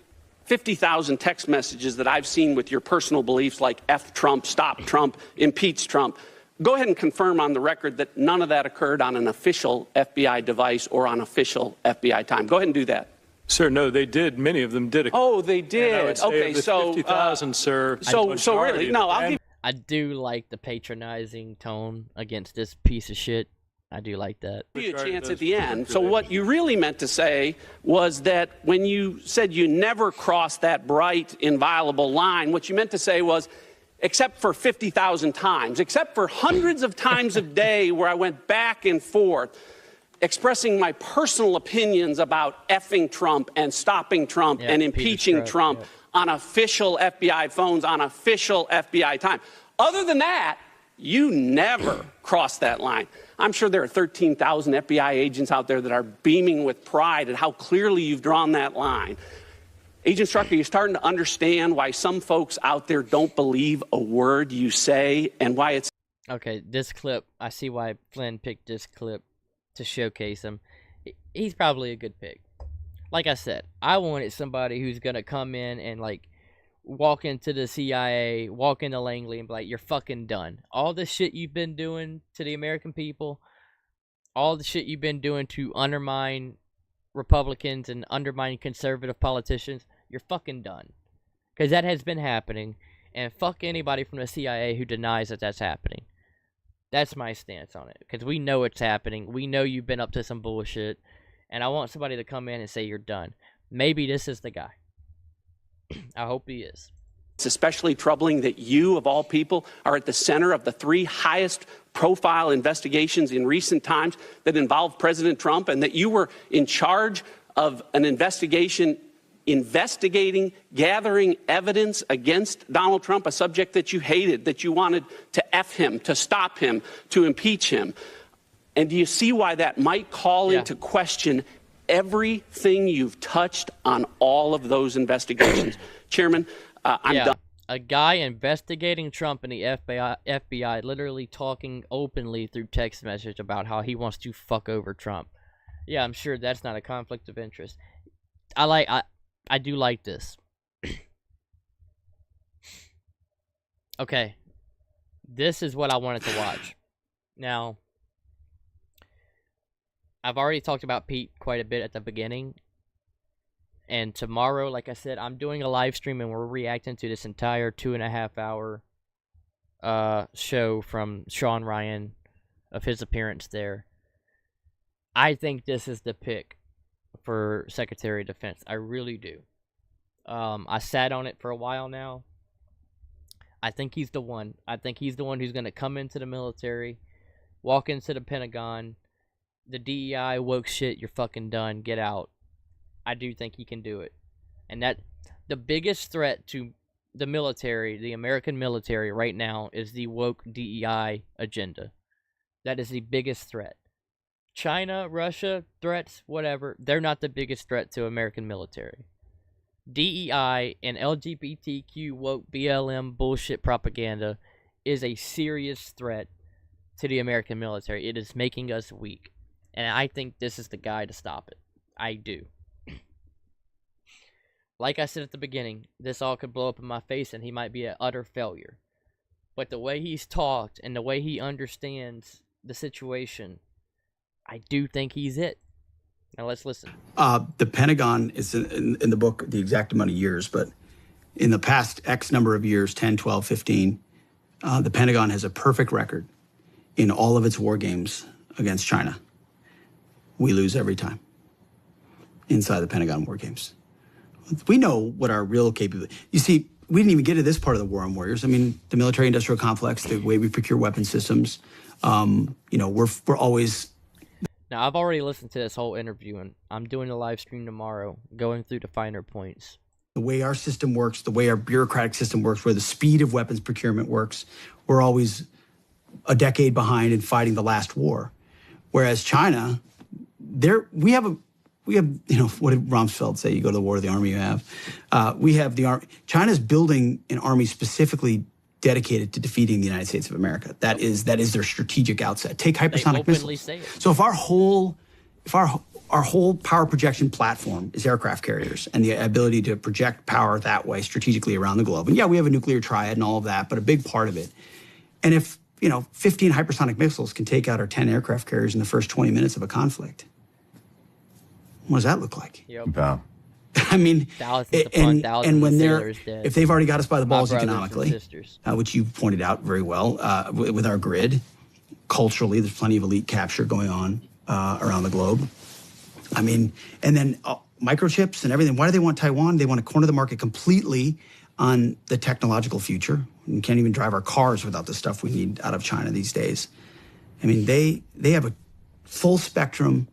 50,000 text messages that I've seen with your personal beliefs like F Trump, stop Trump, impeach Trump, go ahead and confirm on the record that none of that occurred on an official FBI device or on official FBI time. Go ahead and do that. Sir, no, they did. Many of them did. Oh, they did. Okay, so 50,000, sir. So really, no, I do like the patronizing tone against this piece of shit. I do like that. Give you a chance at the end. So what you really meant to say was that when you said you never crossed that bright, inviolable line, what you meant to say was, except for 50,000 times, except for hundreds of times a day where I went back and forth, expressing my personal opinions about effing Trump and stopping Trump and impeaching Trump on official FBI phones, on official FBI time. Other than that, you never crossed that line. I'm sure there are 13,000 FBI agents out there that are beaming with pride at how clearly you've drawn that line. Agent Strucker, you're starting to understand why some folks out there don't believe a word you say and why it's... Okay, this clip, I see why Flynn picked this clip to showcase him. He's probably a good pick. Like I said, I wanted somebody who's going to come in and, like, walk into the CIA, walk into Langley and be like, you're fucking done. All this shit you've been doing to the American people, all the shit you've been doing to undermine Republicans and undermine conservative politicians, you're fucking done. Because that has been happening, and fuck anybody from the CIA who denies that that's happening. That's my stance on it, because we know it's happening. We know you've been up to some bullshit, and I want somebody to come in and say you're done. Maybe this is the guy. I hope he is. It's especially troubling that you, of all people, are at the center of the 3 highest profile investigations in recent times that involve President Trump, and that you were in charge of an investigation investigating, gathering evidence against Donald Trump, a subject that you hated, that you wanted to F him, to stop him, to impeach him. And do you see why that might call into question everything you've touched on all of those investigations? Chairman, I'm done. A guy investigating Trump and the FBI literally talking openly through text message about how he wants to fuck over Trump. Yeah, I'm sure that's not a conflict of interest. I do like this. Okay. This is what I wanted to watch. Now, I've already talked about Pete quite a bit at the beginning. And tomorrow, like I said, I'm doing a live stream and we're reacting to this entire 2.5 hour show from Sean Ryan of his appearance there. I think this is the pick for Secretary of Defense. I really do. I sat on it for a while now. I think he's the one. I think he's the one who's going to come into the military, walk into the Pentagon. The DEI woke shit, you're fucking done. Get out. I do think he can do it. And that the biggest threat to the military, the American military right now, is the woke DEI agenda. That is the biggest threat. China, Russia, threats, whatever, they're not the biggest threat to American military. DEI and LGBTQ woke BLM bullshit propaganda is a serious threat to the American military. It is making us weak. And I think this is the guy to stop it. I do. Like I said at the beginning, this all could blow up in my face and he might be an utter failure. But the way he's talked and the way he understands the situation, I do think he's it. Now let's listen. The Pentagon is in the book, the exact amount of years, but in the past X number of years, 10, 12, 15, the Pentagon has a perfect record in all of its war games against China. We lose every time inside the Pentagon war games. We know what our real capability. You see, we didn't even get to this part of the war on warriors. I mean, the military-industrial complex, the way we procure weapon systems. We're always. Now, I've already listened to this whole interview, and I'm doing a live stream tomorrow, going through the finer points. The way our system works, the way our bureaucratic system works, where the speed of weapons procurement works, we're always a decade behind in fighting the last war. Whereas China, we have, what did Rumsfeld say? You go to the war to the army you have. We have the army. China's building an army specifically dedicated to defeating the United States of America. That is their strategic outset. Take hypersonic missiles. So if our whole power projection platform is aircraft carriers and the ability to project power that way strategically around the globe. And yeah, we have a nuclear triad and all of that, but a big part of it. And if, 15 hypersonic missiles can take out our 10 aircraft carriers in the first 20 minutes of a conflict, what does that look like? Yep. I mean, and when if they've already got us by the balls economically, which you pointed out very well, with our grid, culturally, there's plenty of elite capture going on around the globe. I mean, and then microchips and everything. Why do they want Taiwan? They want to corner the market completely on the technological future. We can't even drive our cars without the stuff we need out of China these days. I mean, they have a full spectrum,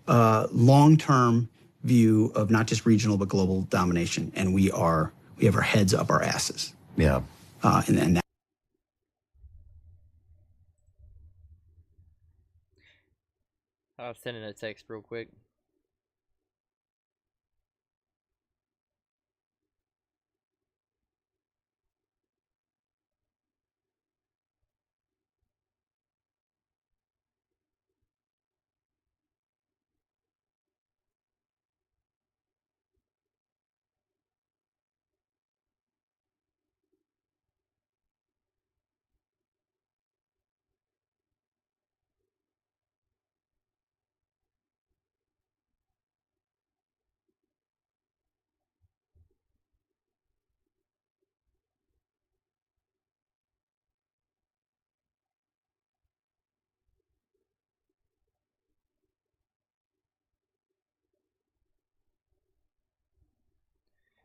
long-term view of not just regional but global domination, and we have our heads up our asses. Yeah. And that. I'll send in a text real quick.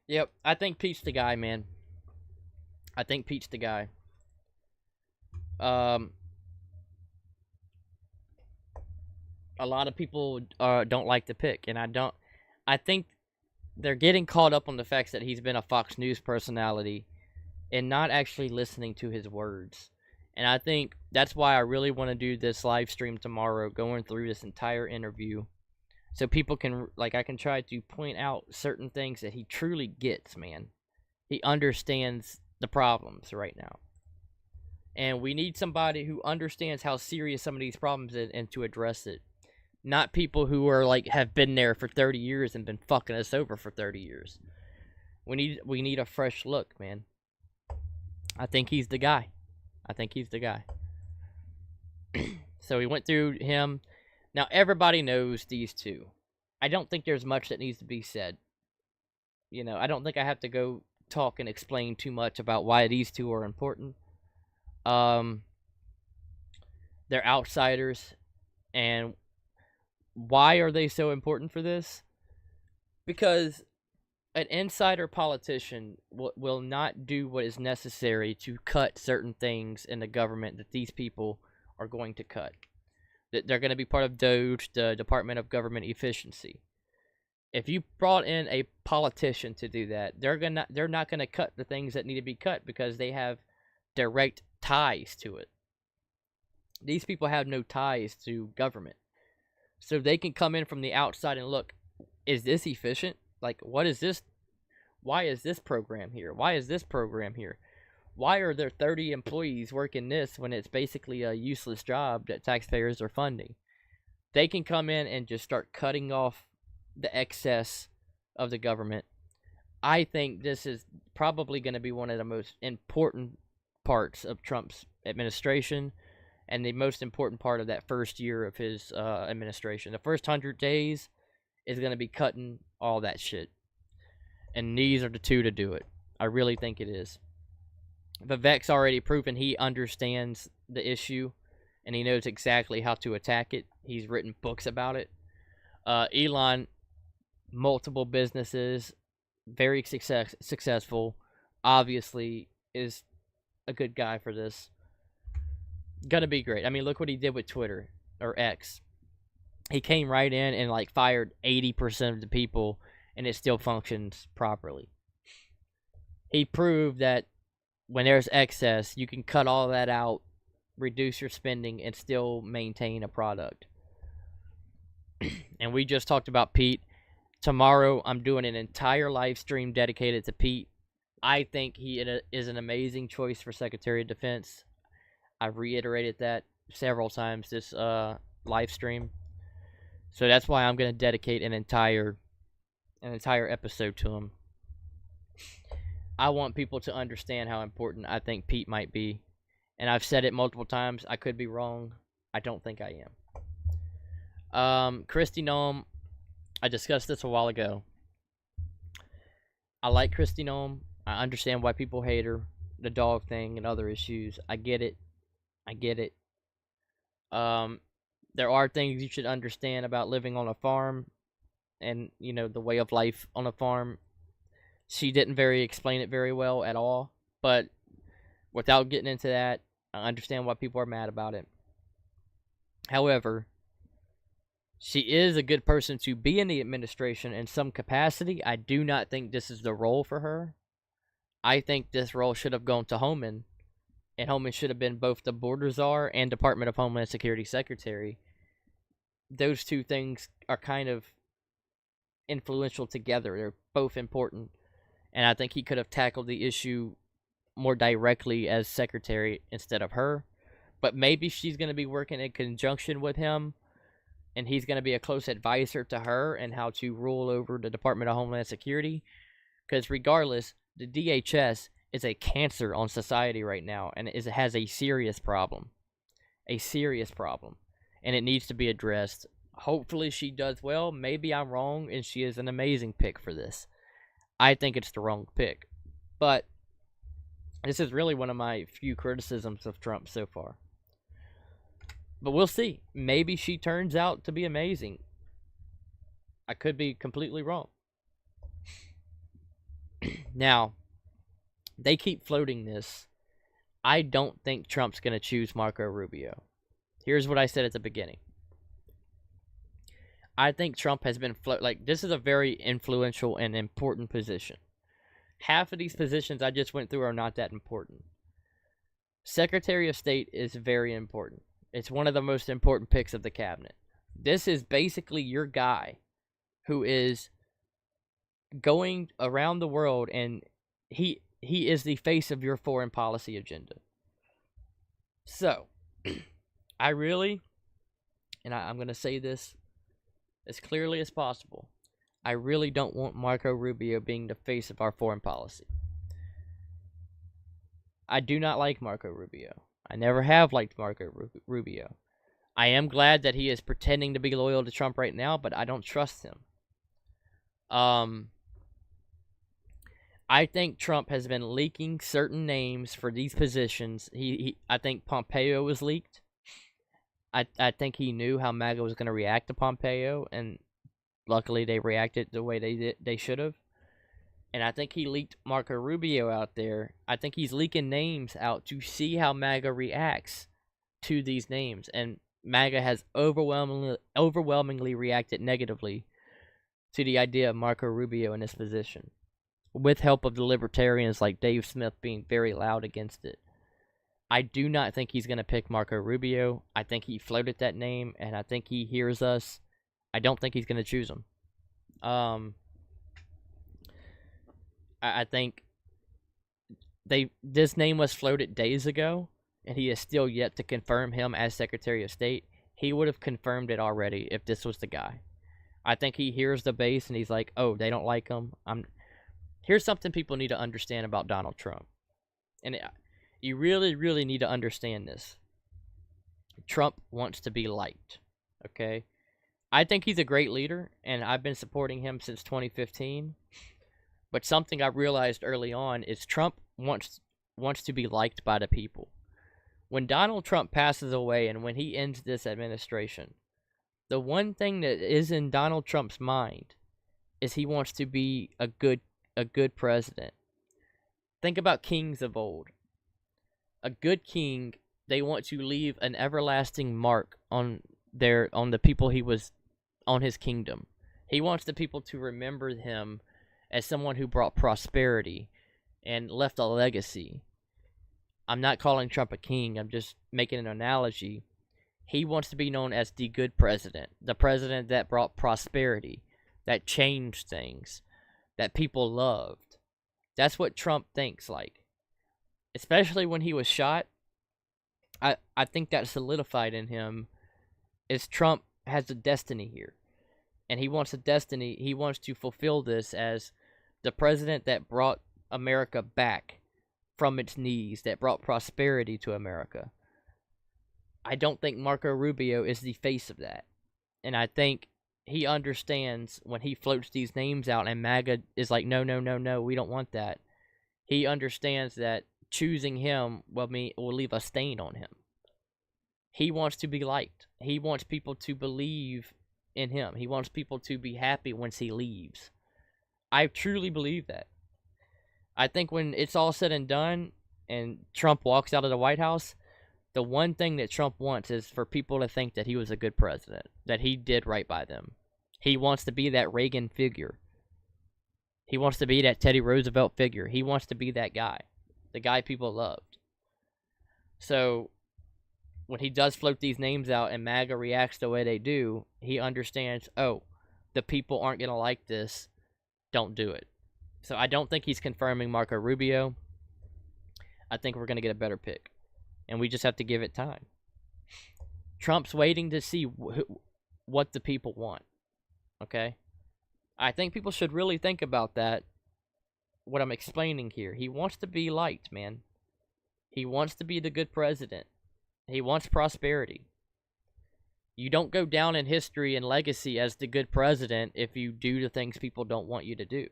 Yep, I think Pete's the guy, man. I think Pete's the guy. A lot of people don't like the pick, and I don't. I think they're getting caught up on the facts that he's been a Fox News personality and not actually listening to his words. And I think that's why I really want to do this live stream tomorrow, going through this entire interview, so people can, like, I can try to point out certain things that he truly gets, man. He understands the problems right now. And we need somebody who understands how serious some of these problems are and to address it. Not people who are like have been there for 30 years and been fucking us over for 30 years. We need a fresh look, man. I think he's the guy. I think he's the guy. So we went through him. Now everybody knows these two. I don't think there's much that needs to be said. You know, I don't think I have to go talk and explain too much about why these two are important. They're outsiders, and why are they so important for this? Because an insider politician will not do what is necessary to cut certain things in the government that these people are going to cut. That they're going to be part of DOGE, the Department of Government Efficiency. If you brought in a politician to do that, they're not going to cut the things that need to be cut because they have direct ties to it. These people have no ties to government. So they can come in from the outside and look, is this efficient? Like, what is this? Why is this program here? Why is this program here? Why are there 30 employees working this when it's basically a useless job that taxpayers are funding? They can come in and just start cutting off the excess of the government. I think this is probably going to be one of the most important parts of Trump's administration and the most important part of that first year of his administration. The first 100 days is going to be cutting all that shit. And these are the two to do it. I really think it is. Vivek's already proven he understands the issue and he knows exactly how to attack it. He's written books about it. Elon, multiple businesses, very successful, obviously is a good guy for this. Gonna be great. I mean, look what he did with Twitter, or X. He came right in and like fired 80% of the people and it still functions properly. He proved that when there's excess, you can cut all that out, reduce your spending, and still maintain a product. And we just talked about Pete. Tomorrow, I'm doing an entire live stream dedicated to Pete. I think he is an amazing choice for Secretary of Defense. I've reiterated that several times this live stream. So that's why I'm going to dedicate an entire episode to him. I want people to understand how important I think Pete might be. And I've said it multiple times. I could be wrong. I don't think I am. Kristi Noem, I discussed this a while ago. I like Kristi Noem. I understand why people hate her. The dog thing and other issues. I get it. There are things you should understand about living on a farm and, you know, the way of life on a farm. She didn't explain it very well at all, but without getting into that, I understand why people are mad about it. However, she is a good person to be in the administration in some capacity. I do not think this is the role for her. I think this role should have gone to Homan, and Homan should have been both the border czar and Department of Homeland Security secretary. Those two things are kind of influential together. They're both important. And I think he could have tackled the issue more directly as secretary instead of her. But maybe she's going to be working in conjunction with him, and he's going to be a close advisor to her and how to rule over the Department of Homeland Security. Because regardless, the DHS is a cancer on society right now, and it has a serious problem. A serious problem. And it needs to be addressed. Hopefully she does well. Maybe I'm wrong, and she is an amazing pick for this. I think it's the wrong pick. But this is really one of my few criticisms of Trump so far. But we'll see. Maybe she turns out to be amazing. I could be completely wrong. Now, they keep floating this. I don't think Trump's going to choose Marco Rubio. Here's what I said at the beginning. I think Trump has been this is a very influential and important position. Half of these positions I just went through are not that important. Secretary of State is very important. It's one of the most important picks of the cabinet. This is basically your guy who is going around the world, and he is the face of your foreign policy agenda. So, I really, and I'm going to say this as clearly as possible, I really don't want Marco Rubio being the face of our foreign policy. I do not like Marco Rubio. I never have liked Marco Rubio. I am glad that he is pretending to be loyal to Trump right now, but I don't trust him. I think Trump has been leaking certain names for these positions. I think Pompeo was leaked. I think he knew how MAGA was going to react to Pompeo, and luckily they reacted the way they should have. And I think he leaked Marco Rubio out there. I think he's leaking names out to see how MAGA reacts to these names. And MAGA has overwhelmingly reacted negatively to the idea of Marco Rubio in this position, with help of the libertarians like Dave Smith being very loud against it. I do not think he's going to pick Marco Rubio. I think he floated that name, and I think he hears us. I don't think he's going to choose him. I think this name was floated days ago, and he is still yet to confirm him as Secretary of State. He would have confirmed it already if this was the guy. I think he hears the base, and he's like, oh, they don't like him. Here's something people need to understand about Donald Trump. And you really, really need to understand this. Trump wants to be liked, okay? I think he's a great leader, and I've been supporting him since 2015. But something I realized early on is Trump wants to be liked by the people. When Donald Trump passes away and when he ends this administration, the one thing that is in Donald Trump's mind is he wants to be a good president. Think about kings of old. A good king, they want to leave an everlasting mark on the people he was on his kingdom. He wants the people to remember him as someone who brought prosperity and left a legacy. I'm not calling Trump a king, I'm just making an analogy. He wants to be known as the good president, the president that brought prosperity, that changed things, that people loved. That's what Trump thinks like. Especially when he was shot, I think that solidified in him is Trump has a destiny here. And he wants to fulfill this as the president that brought America back from its knees, that brought prosperity to America. I don't think Marco Rubio is the face of that. And I think he understands when he floats these names out and MAGA is like, no, we don't want that. He understands that choosing him will leave a stain on him. He wants to be liked. He wants people to believe in him. He wants people to be happy once he leaves. I truly believe that. I think when it's all said and done and Trump walks out of the White House, the one thing that Trump wants is for people to think that he was a good president, that he did right by them. He wants to be that Reagan figure. He wants to be that Teddy Roosevelt figure. He wants to be that guy, the guy people loved. So when he does float these names out and MAGA reacts the way they do, he understands, oh, the people aren't going to like this. Don't do it. So I don't think he's confirming Marco Rubio. I think we're going to get a better pick. And we just have to give it time. Trump's waiting to see what the people want. Okay? I think people should really think about that, what I'm explaining here. He wants to be liked, man. He wants to be the good president. He wants prosperity. You don't go down in history and legacy as the good president if you do the things people don't want you to do.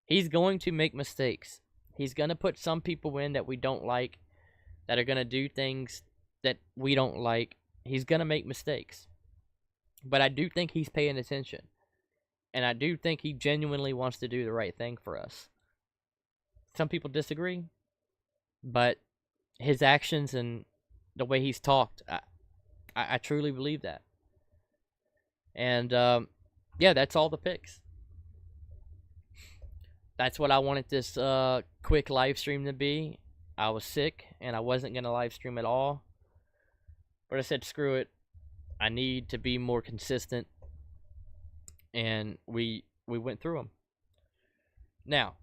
He's going to make mistakes. He's going to put some people in that we don't like, that are going to do things that we don't like. He's going to make mistakes. But I do think he's paying attention. And I do think he genuinely wants to do the right thing for us. some people disagree, but his actions and the way he's talked, I truly believe that. And yeah, that's all the picks. That's what I wanted this quick live stream to be. I was sick and I wasn't going to live stream at all. But I said, screw it. I need to be more consistent. And we went through them. Now,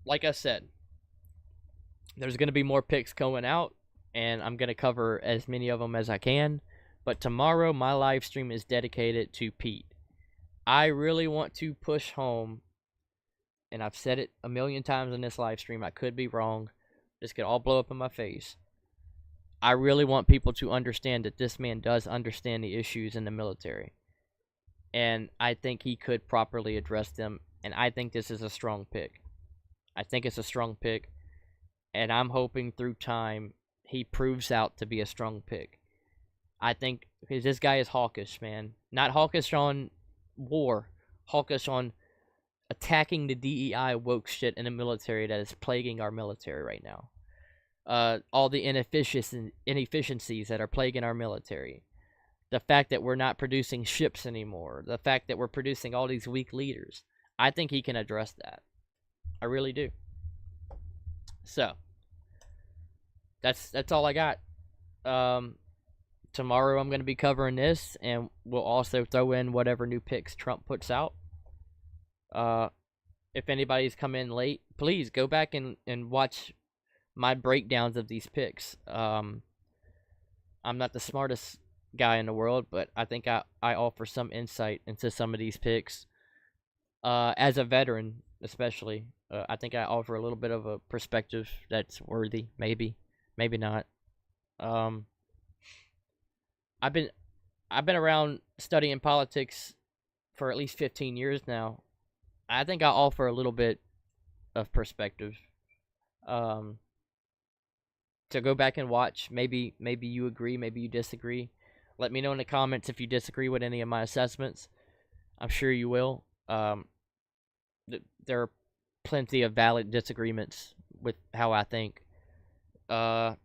like I said, there's going to be more picks going out. And I'm going to cover as many of them as I can. But tomorrow, my live stream is dedicated to Pete. I really want to push home, and I've said it a million times in this live stream, I could be wrong, this could all blow up in my face. I really want people to understand that this man does understand the issues in the military. And I think he could properly address them, and I think this is a strong pick. I think it's a strong pick, and I'm hoping through time he proves out to be a strong pick. I think, because this guy is hawkish, man. Not hawkish on war, hawkish on attacking the DEI woke shit in the military that is plaguing our military right now. All the inefficiencies that are plaguing our military. The fact that we're not producing ships anymore. The fact that we're producing all these weak leaders. I think he can address that. I really do. So, that's all I got. Tomorrow I'm going to be covering this, and we'll also throw in whatever new picks Trump puts out. If anybody's come in late, please go back and watch my breakdowns of these picks. I'm not the smartest guy in the world, but I think I offer some insight into some of these picks. As a veteran, especially, I think I offer a little bit of a perspective that's worthy. Maybe not. I've been around studying politics for at least 15 years now. I think I offer a little bit of perspective. So go back and watch. Maybe you agree, maybe you disagree. Let me know in the comments if you disagree with any of my assessments. I'm sure you will. There are plenty of valid disagreements with how I think. Yeah.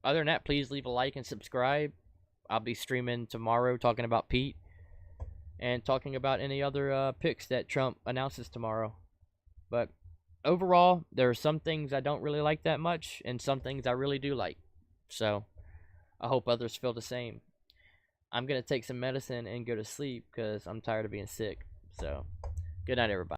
Other than that, please leave a like and subscribe. I'll be streaming tomorrow talking about Pete and talking about any other picks that Trump announces tomorrow. But overall, there are some things I don't really like that much and some things I really do like. So I hope others feel the same. I'm going to take some medicine and go to sleep because I'm tired of being sick. So good night, everybody.